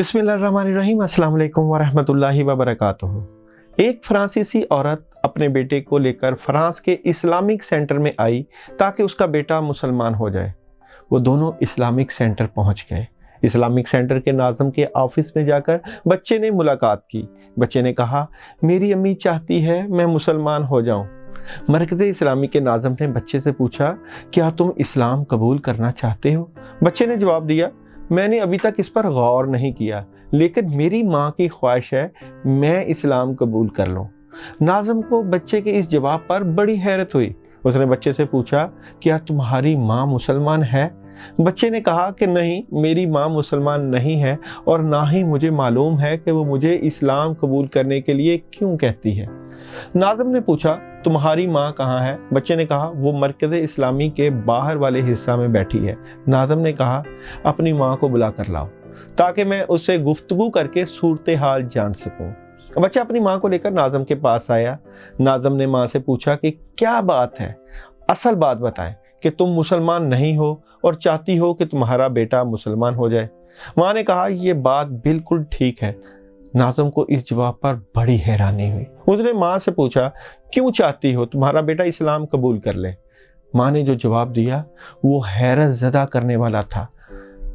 बिस्मिल्लाहिर्रहमानिर्रहीम, अस्सलाम वालेकुम वरहमतुल्लाहि वबरकातुहू। एक फ्रांसीसी औरत अपने बेटे को लेकर फ्रांस के इस्लामिक सेंटर में आई ताकि उसका बेटा मुसलमान हो जाए। वो दोनों इस्लामिक सेंटर पहुंच गए। इस्लामिक सेंटर के नाज़म के ऑफिस में जाकर बच्चे ने मुलाकात की। बच्चे ने कहा, मेरी अम्मी चाहती है मैं मुसलमान हो जाऊं। मरकज़ इस्लामी के नाज़म ने बच्चे से पूछा, क्या तुम इस्लाम कबूल करना चाहते हो? बच्चे ने जवाब दिया, मैंने अभी तक इस पर गौर नहीं किया, लेकिन मेरी माँ की ख्वाहिश है मैं इस्लाम कबूल कर लूँ। नाज़म को बच्चे के इस जवाब पर बड़ी हैरत हुई। उसने बच्चे से पूछा, क्या तुम्हारी माँ मुसलमान है? बच्चे ने कहा कि नहीं, मेरी माँ मुसलमान नहीं है और ना ही मुझे मालूम है कि वो मुझे इस्लाम कबूल करने के लिए क्यों कहती है। नाज़म ने पूछा, तुम्हारी माँ कहाँ है? बच्चे ने कहा, वो मरकज़ इस्लामी के बाहर वाले हिस्सा में बैठी है। नाज़म ने कहा, अपनी माँ को बुला कर लाओ ताकि मैं उससे गुफ्तगू करके सूरत हाल जान सकूं। बच्चा अपनी माँ को लेकर नाज़म के पास आया। नाज़म ने माँ से पूछा कि क्या बात है, असल बात बताएं कि तुम मुसलमान नहीं हो और चाहती हो कि तुम्हारा बेटा मुसलमान हो जाए। माँ ने कहा, ये बात बिल्कुल ठीक है। नाज़म को इस जवाब पर बड़ी हैरानी हुई। उसने माँ से पूछा, क्यों चाहती हो तुम्हारा बेटा इस्लाम कबूल कर ले? माँ ने जो जवाब दिया वो हैरत ज़दा करने वाला था।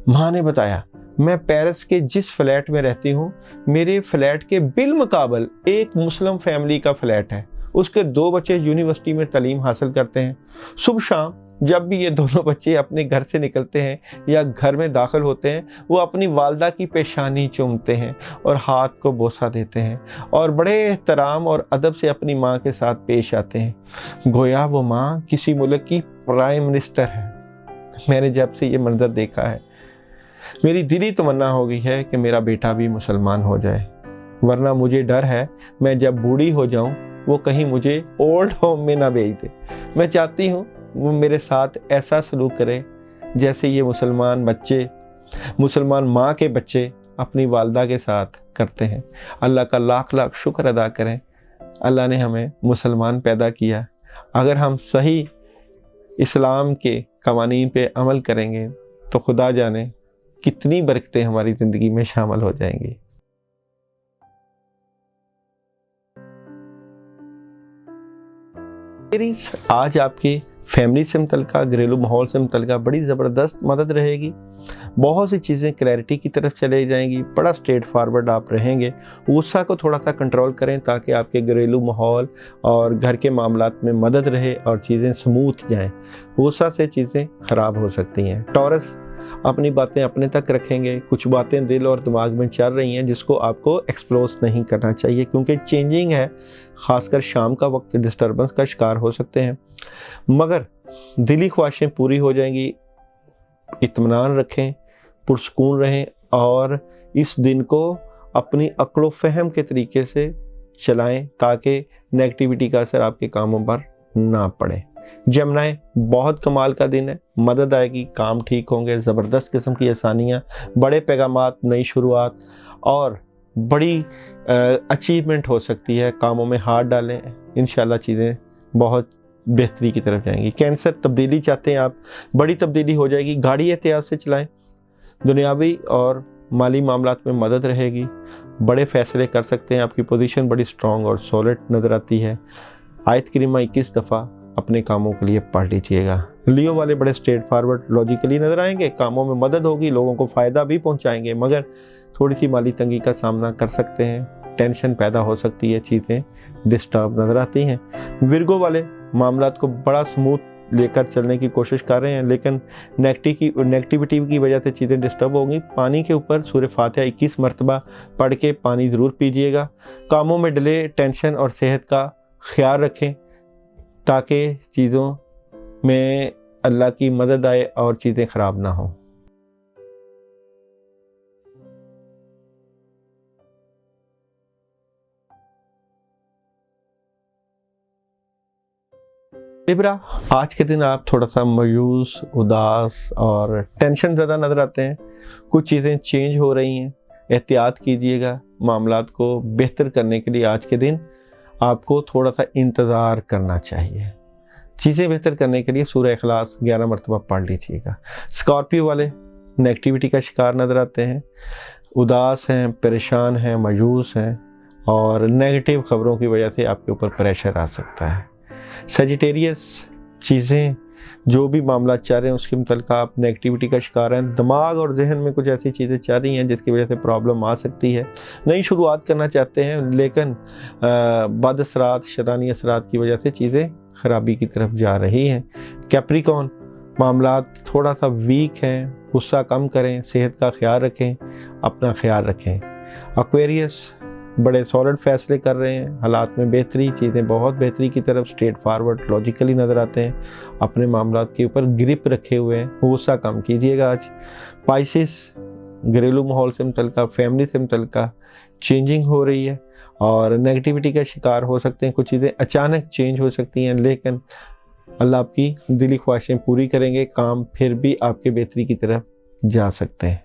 माँ ने बताया, मैं पेरिस के जिस फ्लैट में रहती हूँ, मेरे फ्लैट के बिलमुकाबल एक मुस्लिम फैमिली का फ्लैट है। उसके 2 बच्चे यूनिवर्सिटी में तालीम हासिल करते हैं। सुबह शाम जब भी ये दोनों बच्चे अपने घर से निकलते हैं या घर में दाखिल होते हैं, वो अपनी वालदा की पेशानी चूमते हैं और हाथ को बोसा देते हैं और बड़े एहतराम और अदब से अपनी माँ के साथ पेश आते हैं, गोया वो माँ किसी मुल्क की प्राइम मिनिस्टर है। मैंने जब से ये मंजर देखा है, मेरी दिली तमन्ना हो गई है कि मेरा बेटा भी मुसलमान हो जाए, वरना मुझे डर है मैं जब बूढ़ी हो जाऊं वो कहीं मुझे ओल्ड होम में ना भेज दे। मैं चाहती हूँ वो मेरे साथ ऐसा सलूक करे जैसे ये मुसलमान माँ के बच्चे अपनी वालदा के साथ करते हैं। अल्लाह का लाख लाख शुक्र अदा करें, अल्लाह ने हमें मुसलमान पैदा किया। अगर हम सही इस्लाम के कवानीन पे अमल करेंगे तो खुदा जाने कितनी बरकतें हमारी ज़िंदगी में शामिल हो जाएंगी। आज आपकी फैमिली से मुतल्लिका, घरेलू माहौल से मुतल्लिका बड़ी ज़बरदस्त मदद रहेगी। बहुत सी चीज़ें क्लैरिटी की तरफ चले जाएंगी। बड़ा स्ट्रेट फारवर्ड आप रहेंगे। गुस्सा को थोड़ा सा कंट्रोल करें ताकि आपके घरेलू माहौल और घर के मामलात में मदद रहे और चीज़ें स्मूथ जाएं। गुस्सा से चीज़ें ख़राब हो सकती हैं। टॉरस अपनी बातें अपने तक रखेंगे। कुछ बातें दिल और दिमाग में चल रही हैं जिसको आपको एक्सप्लोस नहीं करना चाहिए, क्योंकि चेंजिंग है। ख़ासकर शाम का वक्त डिस्टर्बेंस का शिकार हो सकते हैं, मगर दिली ख्वाहिशें पूरी हो जाएंगी। इत्मीनान रखें, पुरसकून रहें और इस दिन को अपनी अक्ल फ़हम के तरीके से चलाएं ताकि नेगेटिविटी का असर आपके कामों पर ना पड़े। जमनाएं, बहुत कमाल का दिन है, मदद आएगी, काम ठीक होंगे, ज़बरदस्त किस्म की आसानियाँ, बड़े पैगामात, नई शुरुआत और बड़ी अचीवमेंट हो सकती है। कामों में हाथ डालें, इंशाल्लाह चीज़ें बहुत बेहतरी की तरफ जाएंगी। कैंसर, तब्दीली चाहते हैं आप, बड़ी तब्दीली हो जाएगी। गाड़ी एहतियात से चलाएं। दुनियावी और माली मामलात में मदद रहेगी। बड़े फ़ैसले कर सकते हैं। आपकी पोजीशन बड़ी स्ट्रॉन्ग और सॉलिड नज़र आती है। आयत करीमा 21 दफ़ा अपने कामों के लिए पढ़ लीजिएगा। लियो वाले बड़े स्ट्रेट फारवर्ड लॉजिकली नज़र आएंगे। कामों में मदद होगी, लोगों को फ़ायदा भी पहुंचाएंगे, मगर थोड़ी सी माली तंगी का सामना कर सकते हैं। टेंशन पैदा हो सकती है, चीज़ें डिस्टर्ब नज़र आती हैं। विर्गो वाले मामलात को बड़ा स्मूथ लेकर चलने की कोशिश कर रहे हैं, लेकिन नेगेटिविटी की वजह से चीज़ें डिस्टर्ब होंगी। पानी के ऊपर सूरह फातिहा 21 मरतबा पढ़ के पानी ज़रूर पीजिएगा। कामों में डिले, टेंशन और सेहत का ख्याल रखें ताकि चीज़ों में अल्लाह की मदद आए और चीज़ें ख़राब ना हों। लिब्रा, आज के दिन आप थोड़ा सा मायूस, उदास और टेंशन ज़्यादा नज़र आते हैं। कुछ चीज़ें चेंज हो रही हैं, एहतियात कीजिएगा। मामलात को बेहतर करने के लिए आज के दिन आपको थोड़ा सा इंतज़ार करना चाहिए। चीज़ें बेहतर करने के लिए सूरह इखलास 11 मरतबा पढ़ लीजिएगा। स्कॉर्पियो वाले, नेगेटिविटी का शिकार नज़र आते हैं, उदास हैं, परेशान हैं, मायूस हैं और नेगेटिव ख़बरों की वजह से आपके ऊपर प्रेशर आ सकता है। सजिटेरियस, चीज़ें जो भी मामला चाह रहे हैं उसके मुतल्लिक़ आप नेगेटिविटी का शिकार हैं, दिमाग और जहन में कुछ ऐसी चीज़ें चल रही हैं जिसकी वजह से प्रॉब्लम आ सकती है। नई शुरुआत करना चाहते हैं लेकिन बद असरात, शैतानी असरात की वजह से चीज़ें ख़राबी की तरफ जा रही हैं। कैप्रिकॉर्न, मामलात थोड़ा सा वीक हैं, गुस्सा कम करें, सेहत का ख्याल रखें, अपना ख्याल रखें। एक्वेरियस, बड़े सॉलिड फैसले कर रहे हैं, हालात में बेहतरी, चीज़ें बहुत बेहतरी की तरफ स्ट्रेट फारवर्ड लॉजिकली नज़र आते हैं, अपने मामलात के ऊपर ग्रिप रखे हुए हैं, गुस्सा कम कीजिएगा आज। पाइसिस, घरेलू माहौल से मुतल्लिक़, फैमिली से मुतल्लिक़ चेंजिंग हो रही है और नेगेटिविटी का शिकार हो सकते हैं, कुछ चीज़ें अचानक चेंज हो सकती हैं, लेकिन अल्लाह आपकी दिली ख्वाहिशें पूरी करेंगे, काम फिर भी आपके बेहतरी की तरफ जा सकते हैं।